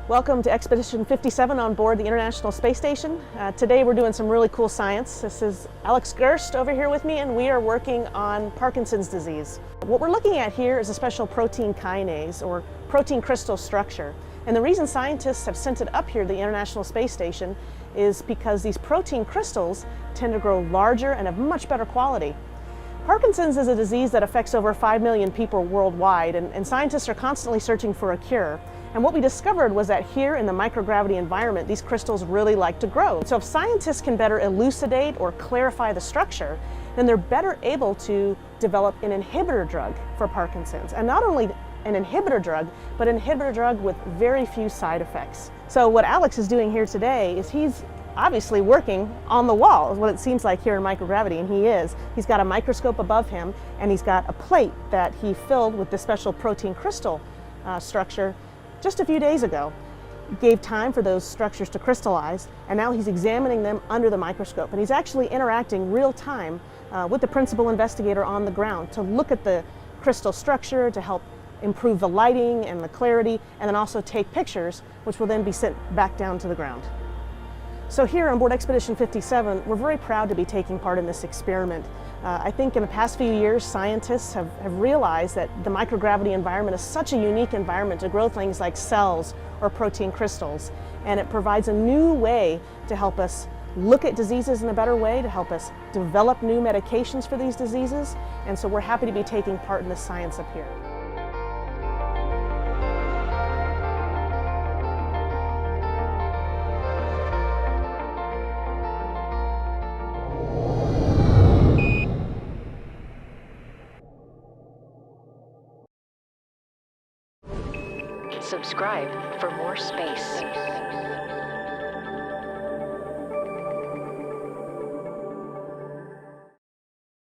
Welcome to Expedition 57 on board the International Space Station. Today we're doing some really cool science. This is Alex Gerst over here with me, and we are working on Parkinson's disease. What we're looking at here is a special protein kinase, or protein crystal structure. And the reason scientists have sent it up here to the International Space Station is because these protein crystals tend to grow larger and of much better quality. Parkinson's is a disease that affects over 5 million people worldwide, and scientists are constantly searching for a cure. And what we discovered was that here in the microgravity environment, these crystals really like to grow. So if scientists can better elucidate or clarify the structure, then they're better able to develop an inhibitor drug for Parkinson's. And not only an inhibitor drug, but an inhibitor drug with very few side effects. So what Alex is doing here today is he's obviously working on the wall, is what it seems like here in microgravity, and he is. He's got a microscope above him, and he's got a plate that he filled with this special protein crystal structure just a few days ago. Gave time for those structures to crystallize, and now he's examining them under the microscope. And he's actually interacting real time with the principal investigator on the ground to look at the crystal structure, to help improve the lighting and the clarity, and then also take pictures, which will then be sent back down to the ground. So here on board Expedition 57, we're very proud to be taking part in this experiment. I think in the past few years, scientists have realized that the microgravity environment is such a unique environment to grow things like cells or protein crystals. And it provides a new way to help us look at diseases in a better way, to help us develop new medications for these diseases. And so we're happy to be taking part in this science up here. Subscribe for more space.